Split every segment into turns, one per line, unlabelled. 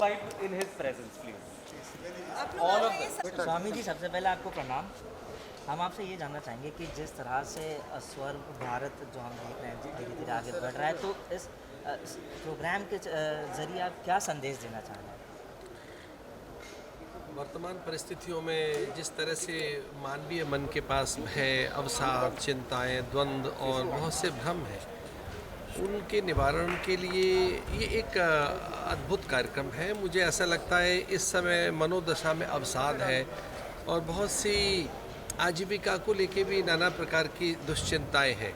imbibed in his presence, please. All of them.
Swami ji, सबसे पहले आपको प्रणाम। हम आपसे ये जानना चाहेंगे कि जिस तरह से स्वर भारत जो हम देख रहे हैं धीरे धीरे आगे बढ़ रहा है, तो इस प्रोग्राम के ज़रिए आप क्या संदेश देना चाह रहे हैं?
वर्तमान परिस्थितियों में जिस तरह से मानवीय मन के पास भय, अवसाद, चिंताएं, द्वंद्व और बहुत से भ्रम हैं, उनके निवारण के लिए ये एक अद्भुत कार्यक्रम है। मुझे ऐसा लगता है इस समय मनोदशा में अवसाद है और बहुत सी आजीविका को लेके भी नाना प्रकार की दुश्चिंताएं हैं।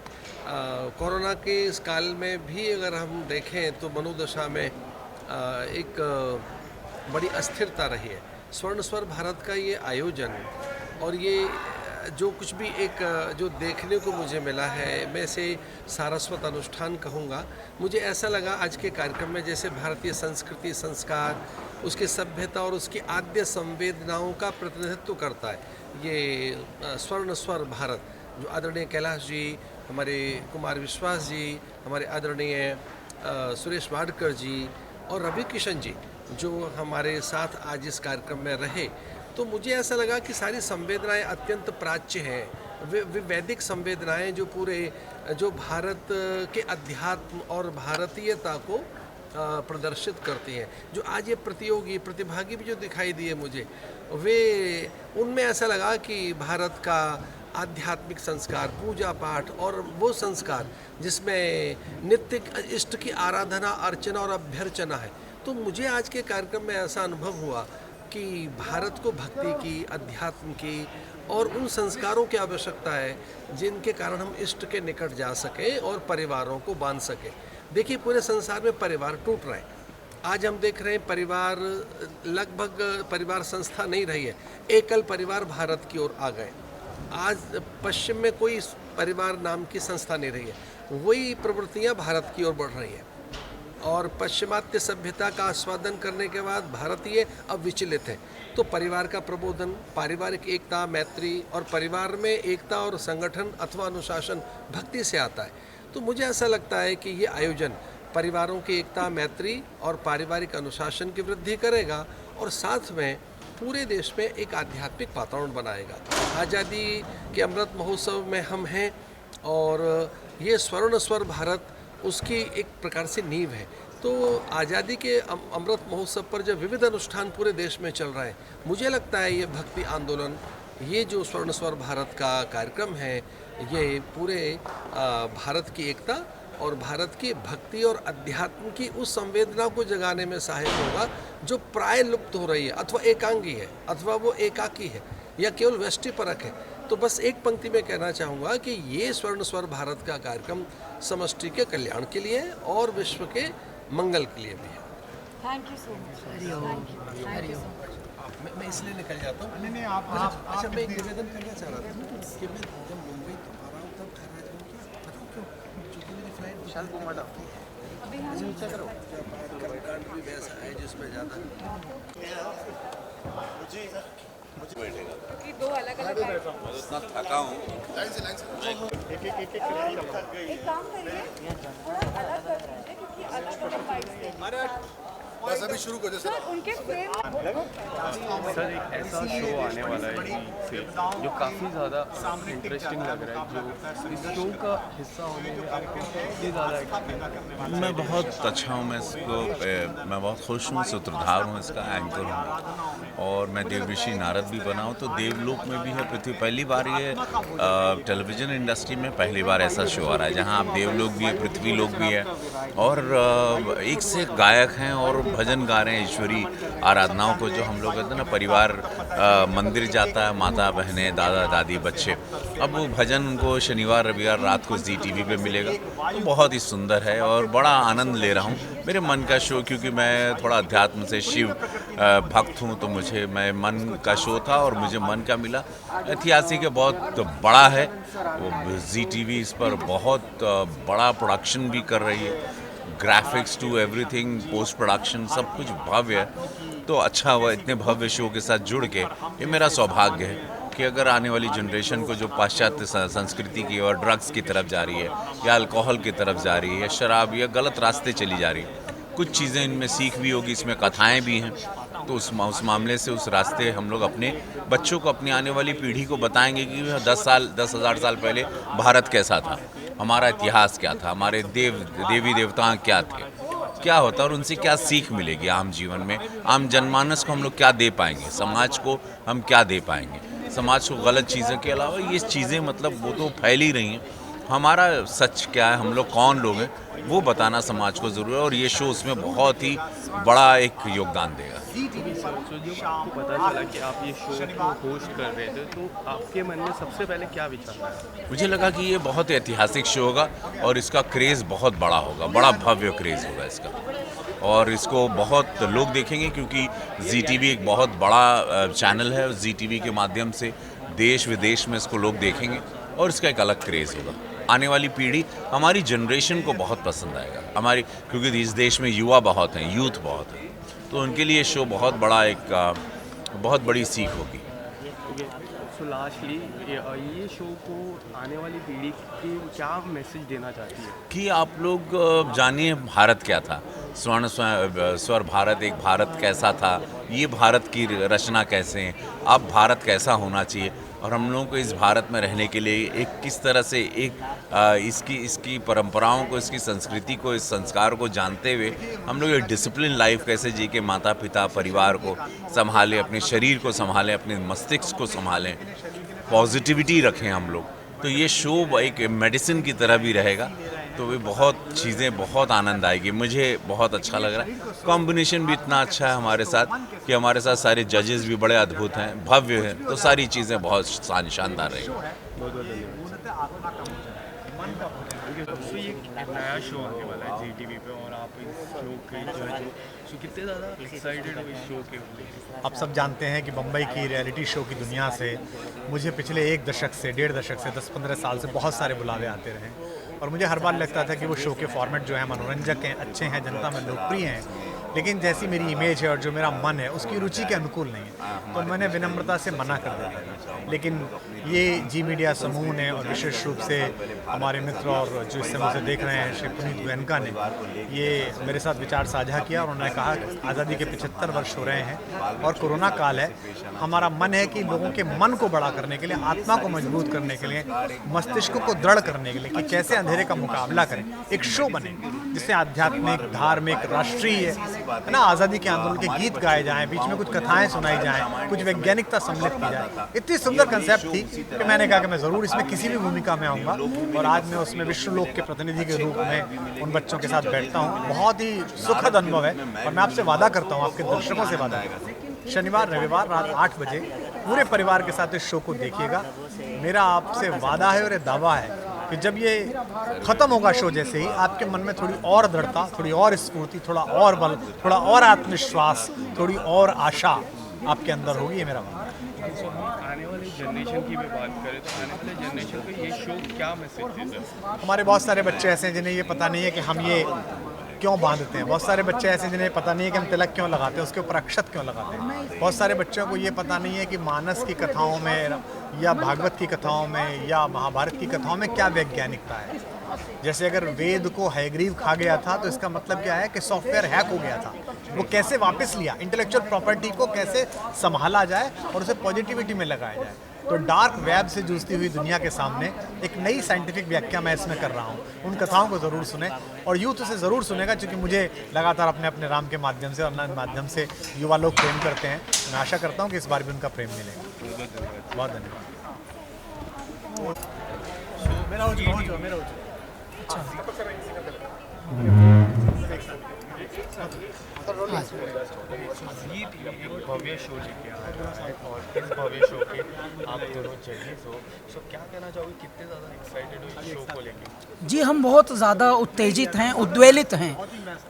कोरोना के इस काल में भी अगर हम देखें तो मनोदशा में एक बड़ी अस्थिरता रही है। स्वर्ण स्वर भारत का ये आयोजन और ये जो कुछ भी एक जो देखने को मुझे मिला है, मैं इसे सारस्वत अनुष्ठान कहूँगा। मुझे ऐसा लगा आज के कार्यक्रम में जैसे भारतीय संस्कृति, संस्कार, उसकी सभ्यता और उसकी आद्य संवेदनाओं का प्रतिनिधित्व करता है ये स्वर्ण स्वर भारत, जो आदरणीय कैलाश जी, हमारे कुमार विश्वास जी, हमारे आदरणीय सुरेश वाडकर जी और रवि किशन जी जो हमारे साथ आज इस कार्यक्रम में रहे, तो मुझे ऐसा लगा कि सारी संवेदनाएं अत्यंत प्राच्य हैं। वे वैदिक संवेदनाएं जो पूरे जो भारत के अध्यात्म और भारतीयता को प्रदर्शित करती हैं। जो आज ये प्रतियोगी प्रतिभागी भी जो दिखाई दिए मुझे, वे उनमें ऐसा लगा कि भारत का आध्यात्मिक संस्कार, पूजा पाठ और वो संस्कार जिसमें नित्य इष्ट की आराधना, अर्चना और अभ्यर्चना है। तो मुझे आज के कार्यक्रम में ऐसा अनुभव हुआ कि भारत को भक्ति की, अध्यात्म की और उन संस्कारों की आवश्यकता है जिनके कारण हम इष्ट के निकट जा सकें और परिवारों को बांध सकें। देखिए, पूरे संसार में परिवार टूट रहे हैं। आज हम देख रहे हैं परिवार लगभग परिवार संस्था नहीं रही है, एकल परिवार भारत की ओर आ गए। आज पश्चिम में कोई परिवार नाम की संस्था नहीं रही है, वही प्रवृत्तियां भारत की ओर बढ़ रही हैं और पश्चिमात्य सभ्यता का आस्वादन करने के बाद भारतीय अब विचलित है। तो परिवार का प्रबोधन, पारिवारिक एकता, मैत्री और परिवार में एकता और संगठन अथवा अनुशासन भक्ति से आता है। तो मुझे ऐसा लगता है कि ये आयोजन परिवारों की एकता, मैत्री और पारिवारिक अनुशासन की वृद्धि करेगा और साथ में पूरे देश में एक आध्यात्मिक वातावरण बनाएगा। आज़ादी के अमृत महोत्सव में हम हैं और ये स्वर्ण स्वर भारत उसकी एक प्रकार से नींव है। तो आज़ादी के अमृत महोत्सव पर जब विविध अनुष्ठान पूरे देश में चल रहा है, मुझे लगता है ये भक्ति आंदोलन, ये जो स्वर्ण स्वर भारत का कार्यक्रम है, ये पूरे भारत की एकता और भारत की भक्ति और अध्यात्म की उस संवेदना को जगाने में सहायक होगा जो प्राय लुप्त हो रही है, अथवा एकांगी है, अथवा वो एकाकी है या केवल व्यष्टिपरक है। तो बस एक पंक्ति में कहना चाहूँगा कि ये स्वर्ण स्वर भारत का कार्यक्रम समष्टि के कल्याण के लिए और विश्व के मंगल के लिए भी है।
Thank you so much. Thank you so much.
मैं इसलिए निकल जाता हूँ।
नहीं, आप
अच्छा, मैं एक निवेदन करना चाह रहा था कि मैं जब मुंबई आ रहा हूँ तब ठहरा जाऊँ क्या, पता क्यों? क्योंकि मेरी फ्लाइट
अभी हम
कर्मकांड भी वैसा है जिसमें ज़्यादा
कि दो अलग अलग
मैं तो इतना थका हूँ।
एक काम करिए, थोड़ा अलग कर दीजिए क्योंकि अलग अलग बाइक्स
बस अभी शुरू कर दो सर।
उनके फ्रेम
सर एक ऐसा शो आने वाला है जी से जो काफ़ी ज़्यादा इंटरेस्टिंग लग रहा है, जो इस शो का हिस्सा होने में आपको कितनी ज़्यादा
मैं बहुत अच्छा हूँ, मैं बहुत खुश हूँ, सूत्रधार हूँ, इसका एंकर हूँ और मैं देव ऋषि नारद भी बना हूँ। तो देवलोक में भी है पृथ्वी, पहली बार ये टेलीविज़न इंडस्ट्री में पहली बार ऐसा शो आ रहा है जहाँ आप देवलोक भी है, पृथ्वी लोक भी है और एक से गायक हैं और भजन गा रहे हैं ईश्वरी आराधनाओं को, जो हम लोग कहते हैं ना, परिवार मंदिर जाता है, माता बहनें, दादा दादी, बच्चे। अब वो भजन उनको शनिवार रविवार रात को ZTV पे मिलेगा, तो बहुत ही सुंदर है और बड़ा आनंद ले रहा हूँ। मेरे मन का शो, क्योंकि मैं थोड़ा अध्यात्म से शिव भक्त हूँ, तो मैं मन का शो था और मुझे मन का मिला। ऐतिहासिक है, बहुत बड़ा है, वो ZTV इस पर बहुत बड़ा प्रोडक्शन भी कर रही है, graphics to everything, post production सब कुछ भव्य है। तो अच्छा हुआ इतने भव्य शो के साथ जुड़ के, ये मेरा सौभाग्य है कि अगर आने वाली जनरेशन को जो पाश्चात्य संस्कृति की और ड्रग्स की तरफ जा रही है या अल्कोहल की तरफ जा रही है या शराब या गलत रास्ते चली जा रही है, कुछ चीज़ें इनमें सीख भी होगी, इसमें कथाएं भी हैं। तो उस मामले से उस रास्ते हम लोग अपने बच्चों को, अपनी आने वाली पीढ़ी को बताएंगे कि 10,000 साल पहले भारत कैसा था, हमारा इतिहास क्या था, हमारे देवी देवता क्या थे, क्या होता है और उनसे क्या सीख मिलेगी आम जीवन में, आम जनमानस को हम लोग क्या दे पाएंगे, समाज को हम क्या दे पाएंगे। समाज को गलत चीज़ों के अलावा ये चीज़ें मतलब वो तो फैल ही रही हैं, हमारा सच क्या है, हम लोग कौन लोग हैं, वो बताना समाज को ज़रूर है और ये शो उसमें बहुत ही बड़ा एक योगदान देगा।
तो जब आपको पता चला कि आप ये शो को होस्ट कर रहे थे तो आपके मन में सबसे पहले क्या विचार आया?
मुझे लगा कि ये बहुत ऐतिहासिक शो होगा और इसका क्रेज़ बहुत बड़ा होगा, बड़ा भव्य क्रेज़ होगा इसका, और इसको बहुत लोग देखेंगे क्योंकि ZTV एक बहुत बड़ा चैनल है। ZTV के माध्यम से देश विदेश में इसको लोग देखेंगे और इसका एक अलग क्रेज़ होगा। आने वाली पीढ़ी, हमारी जनरेशन को बहुत पसंद आएगा हमारी, क्योंकि इस देश में युवा बहुत हैं, यूथ बहुत है, तो उनके लिए शो बहुत बड़ा बहुत बड़ी सीख होगी।
सो लास्टली ये शो को आने वाली पीढ़ी की क्या मैसेज देना चाहती है? कि
आप लोग जानिए भारत क्या था, स्वर भारत, एक भारत कैसा था, ये भारत की रचना कैसे है, अब भारत कैसा होना चाहिए, और हम लोगों को इस भारत में रहने के लिए एक किस तरह से इसकी परंपराओं को, इसकी संस्कृति को, इस संस्कार को जानते हुए हम लोग एक डिसिप्लिन लाइफ कैसे जी के माता पिता परिवार को संभालें, अपने शरीर को संभालें, अपने मस्तिष्क को संभालें, पॉजिटिविटी रखें हम लोग। तो ये शो एक मेडिसिन की तरह भी रहेगा, तो वे बहुत चीज़ें, बहुत आनंद आएगी। मुझे बहुत अच्छा लग रहा है, कॉम्बिनेशन भी इतना अच्छा है हमारे साथ कि हमारे साथ सारे जजेस भी बड़े अद्भुत हैं, भव्य हैं, तो सारी चीज़ें बहुत शानदार रहेंगी।
तो ये नया शो आने वाला है ZTV पे और आप इस शो के जज हो, तो कितने ज़्यादा एक्साइटेड हो इस शो के लिए?
आप सब जानते हैं कि बम्बई की रियलिटी शो की दुनिया से मुझे पिछले 1 दशक से, 1.5 दशक से, 10-15 साल से बहुत सारे बुलावे आते रहे, और मुझे हर बार लगता था कि वो शो के फॉर्मेट जो है मनोरंजक हैं, अच्छे हैं, जनता में लोकप्रिय हैं, लेकिन जैसी मेरी इमेज है और जो मेरा मन है उसकी रुचि के अनुकूल नहीं है, तो मैंने विनम्रता से मना कर दिया था। लेकिन ये जी मीडिया समूह ने और विशेष रूप से हमारे मित्र और जो इस समय मुझे देख रहे हैं श्री पुनीत गोयनका ने ये मेरे साथ विचार साझा किया और उन्होंने कहा कि आज़ादी के 75 वर्ष हो रहे हैं और कोरोना काल है, हमारा मन है कि लोगों के मन को बड़ा करने के लिए, आत्मा को मजबूत करने के लिए, मस्तिष्क को दृढ़ करने के लिए कि कैसे अंधेरे का मुकाबला करें, एक शो बने जिससे आध्यात्मिक, धार्मिक, राष्ट्रीय, है ना, आज़ादी के आंदोलन के गीत गाए जाएं, बीच में कुछ कथाएं सुनाई जाएं, कुछ वैज्ञानिकता सम्मिलित की जाए। इतनी सुंदर कंसेप्ट थी कि मैंने कहा कि मैं ज़रूर इसमें किसी भी भूमिका में आऊँगा, और आज मैं उसमें विश्वलोक के प्रतिनिधि के रूप में उन बच्चों के साथ बैठता हूँ। बहुत ही सुखद अनुभव है और मैं आपसे वादा करता हूँ, आपके दर्शकों से वादा है, शनिवार रविवार रात 8 बजे पूरे परिवार के साथ इस शो को देखिएगा। मेरा आपसे वादा है और ये दावा है कि जब ये ख़त्म होगा शो, जैसे ही आपके मन में थोड़ी और दृढ़ता, थोड़ी और स्फूर्ति, थोड़ा और बल, थोड़ा और आत्मविश्वास, थोड़ी और आशा आपके अंदर होगी, ये मेरा मानना है।
आने वाली जनरेशन की भी बात करें तो आने वाले जनरेशन को ये शो क्या मैसेज देता है?
हमारे बहुत सारे बच्चे ऐसे हैं जिन्हें ये पता नहीं है कि हम ये क्यों बांधते हैं, बहुत सारे बच्चे ऐसे जिन्हें पता नहीं है कि हम तिलक क्यों लगाते हैं, उसके ऊपर अक्षत क्यों लगाते हैं, बहुत सारे बच्चों को ये पता नहीं है कि मानस की कथाओं में या भागवत की कथाओं में या महाभारत की कथाओं में क्या वैज्ञानिकता है। जैसे अगर वेद को हैग्रीव खा गया था तो इसका मतलब क्या है कि सॉफ्टवेयर हैक हो गया था, वो कैसे वापस लिया, इंटेलेक्चुअल प्रॉपर्टी को कैसे संभाला जाए और उसे पॉजिटिविटी में लगाया जाए। तो डार्क वेब से जूझती हुई दुनिया के सामने एक नई साइंटिफिक व्याख्या मैं इसमें कर रहा हूँ। उन कथाओं को ज़रूर सुने और यूथ उसे ज़रूर सुनेगा, क्योंकि मुझे लगातार अपने अपने राम के माध्यम से, ऑनलाइन माध्यम से युवा लोग प्रेम करते हैं। मैं आशा करता हूँ कि इस बार भी उनका प्रेम मिलेगा। बहुत धन्यवाद।
भव्य शो लेके आ रहा है और इस भव्य शो के आप दोनों जजेस हो, सो क्या कहना चाहोगे, कितने ज़्यादा एक्साइटेड हो इस शो को लेके?
जी, हम बहुत ज़्यादा उत्तेजित हैं, उद्वेलित हैं,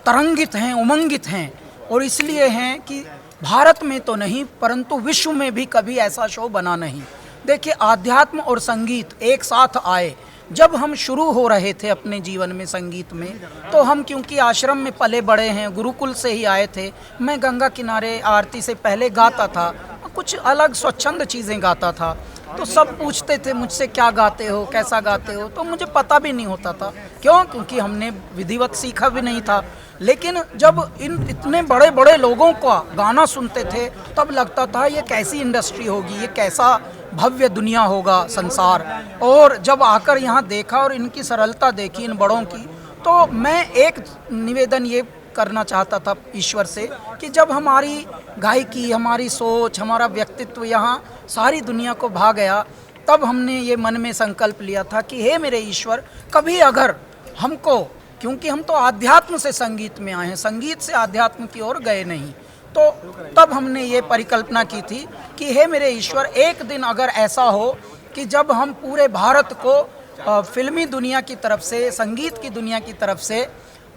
तरंगित हैं, उमंगित हैं, और इसलिए हैं कि भारत में तो नहीं परंतु विश्व में भी कभी ऐसा शो बना नहीं। देखिए, आध्यात्म और संगीत एक साथ आए। जब हम शुरू हो रहे थे अपने जीवन में संगीत में, तो हम क्योंकि आश्रम में पले बड़े हैं, गुरुकुल से ही आए थे, मैं गंगा किनारे आरती से पहले गाता था, कुछ अलग स्वच्छंद चीज़ें गाता था। तो सब पूछते थे मुझसे क्या गाते हो, कैसा गाते हो, तो मुझे पता भी नहीं होता था। क्यों? क्योंकि हमने विधिवत सीखा भी नहीं था। लेकिन जब इन इतने बड़े बड़े लोगों का गाना सुनते थे तब लगता था ये कैसी इंडस्ट्री होगी, ये कैसा भव्य दुनिया होगा संसार। और जब आकर यहाँ देखा और इनकी सरलता देखी इन बड़ों की, तो मैं एक निवेदन ये करना चाहता था ईश्वर से कि जब हमारी गायकी, हमारी सोच, हमारा व्यक्तित्व यहाँ सारी दुनिया को भा गया, तब हमने ये मन में संकल्प लिया था कि हे मेरे ईश्वर, कभी अगर हमको, क्योंकि हम तो आध्यात्म से संगीत में आए हैं, संगीत से आध्यात्म की ओर गए नहीं, तो तब हमने ये परिकल्पना की थी कि हे मेरे ईश्वर, एक दिन अगर ऐसा हो कि जब हम पूरे भारत को फिल्मी दुनिया की तरफ से, संगीत की दुनिया की तरफ से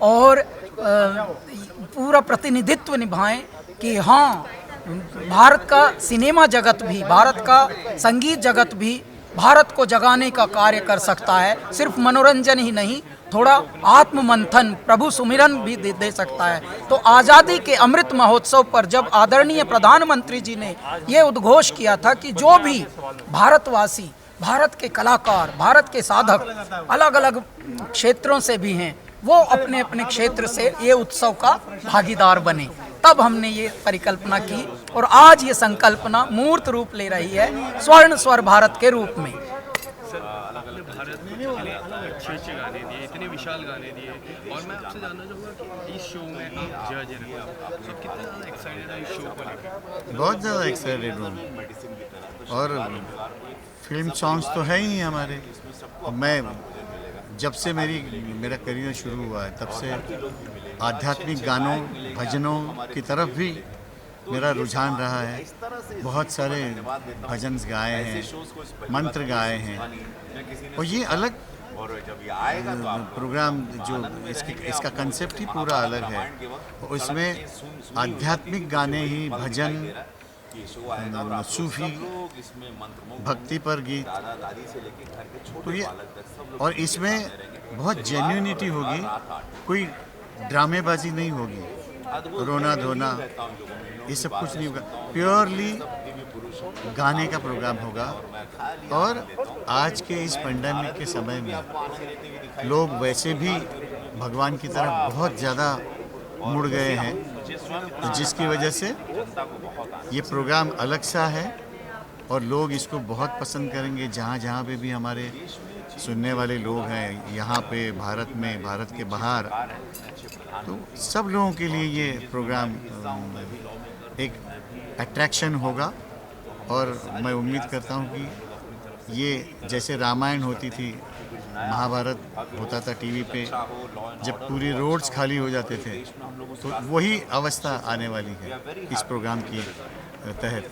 और पूरा प्रतिनिधित्व निभाएं कि हाँ, भारत का सिनेमा जगत भी, भारत का संगीत जगत भी भारत को जगाने का कार्य कर सकता है। सिर्फ मनोरंजन ही नहीं, थोड़ा आत्म मंथन, प्रभु सुमिरन भी दे सकता है। तो आज़ादी के अमृत महोत्सव पर जब आदरणीय प्रधानमंत्री जी ने ये उद्घोष किया था कि जो भी भारतवासी, भारत के कलाकार, भारत के साधक अलग अलग क्षेत्रों से भी हैं, वो अपने अपने क्षेत्र से ये उत्सव का भागीदार बने, तब हमने ये परिकल्पना की और आज ये संकल्पना मूर्त रूप ले रही है स्वर्ण स्वर भारत के रूप में।
भारत ने अच्छे अच्छे गाने दिए, इतने विशाल गाने दिए, और मैं आपसे जानना चाहूँगा कि इस शो में आप जज हैं, तो कितना ज़्यादा एक्साइटेड है इस शो को लेकर?
बहुत ज़्यादा एक्साइटेड हूँ। और फिल्म सॉन्ग्स तो है ही हमारे। मैं जब से मेरा करियर शुरू हुआ है तब से आध्यात्मिक गानों, भजनों की तरफ भी मेरा रुझान रहा है। बहुत सारे भजन गाए हैं, मंत्र गाए हैं, और ये अलग प्रोग्राम जो इसका कंसेप्ट ही पूरा अलग है। और इसमें आध्यात्मिक गाने ही, भजन, सूफी, भक्ति पर गीत, तो ये, और इसमें बहुत जेन्युइनिटी होगी, कोई ड्रामेबाजी नहीं होगी, रोना धोना ये सब कुछ नहीं होगा, प्योरली गाने का प्रोग्राम होगा। और आज के इस पेंडेमिक के समय में लोग वैसे भी भगवान की तरफ बहुत ज़्यादा मुड़ गए हैं, तो जिसकी वजह से ये प्रोग्राम अलग सा है और लोग इसको बहुत पसंद करेंगे। जहाँ जहाँ पे भी हमारे सुनने वाले लोग हैं, यहाँ पे भारत में, भारत के बाहर, तो सब लोगों के लिए ये प्रोग्राम एक अट्रैक्शन होगा। और मैं उम्मीद करता हूँ कि ये जैसे रामायण होती थी, महाभारत होता था टीवी पे, जब पूरी रोड्स खाली हो जाते थे, तो वही अवस्था आने वाली है इस प्रोग्राम की तहत।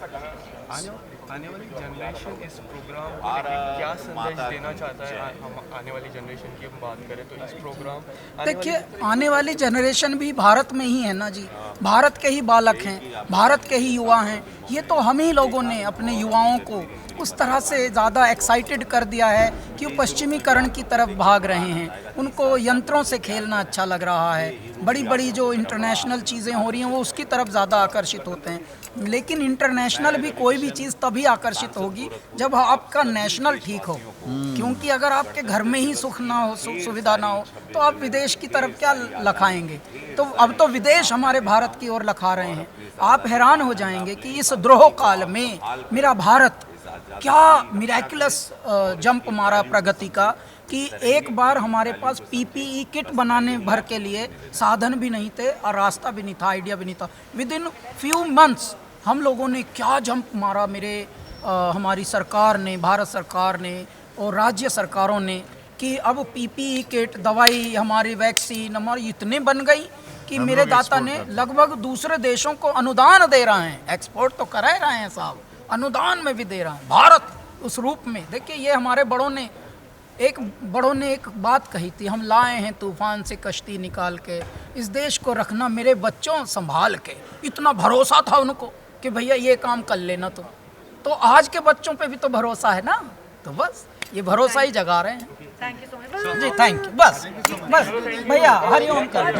आने वाली जनरेशन इस प्रोग्राम को लेकर क्या संदेश देना चाहता है? हम आने वाली जनरेशन की हम बात करें तो इस प्रोग्राम,
देखिए, आने वाली जनरेशन भी भारत में ही है ना जी, भारत के ही बालक हैं, भारत के ही युवा हैं। ये तो हम ही लोगों ने अपने युवाओं को उस तरह से ज़्यादा एक्साइटेड कर दिया है कि वो पश्चिमीकरण की तरफ भाग रहे हैं। उनको यंत्रों से खेलना अच्छा लग रहा है, बड़ी बड़ी जो इंटरनेशनल चीज़ें हो रही हैं वो उसकी तरफ ज़्यादा आकर्षित होते हैं। लेकिन इंटरनेशनल भी कोई भी चीज़ तभी आकर्षित होगी जब आपका नेशनल ठीक हो, क्योंकि अगर आपके घर में ही सुख ना हो, सुविधा ना हो, तो आप विदेश की तरफ क्या लखाएंगे? तो अब तो विदेश हमारे भारत की ओर लखा रहे हैं। आप हैरान हो जाएंगे कि इस द्रोह काल में मेरा भारत क्या मिरेकुलस जंप मारा प्रगति का, कि एक बार हमारे पास पीपीई किट बनाने भर के लिए साधन भी नहीं थे और रास्ता भी नहीं था, आइडिया भी नहीं था। विद इन फ्यू मंथ्स हम लोगों ने क्या जंप मारा, हमारी सरकार ने, भारत सरकार ने और राज्य सरकारों ने, कि अब पीपीई किट, दवाई, हमारी वैक्सीन हमारी इतने बन गई कि मेरे दाता ने लगभग दूसरे देशों को अनुदान दे रहे हैं। एक्सपोर्ट तो करा रहे हैं साहब, अनुदान में भी दे रहे हैं। भारत उस रूप में, देखिए, ये हमारे बड़ों ने एक बात कही थी, हम लाए हैं तूफान से कश्ती निकाल के, इस देश को रखना मेरे बच्चों संभाल के। इतना भरोसा था उनको कि भैया ये काम कर लेना। तो आज के बच्चों पे भी तो भरोसा है ना, तो बस ये भरोसा ही जगा रहे हैं।
थैंक यू सो मच
जी, थैंक यू। बस भैया हरिओम कर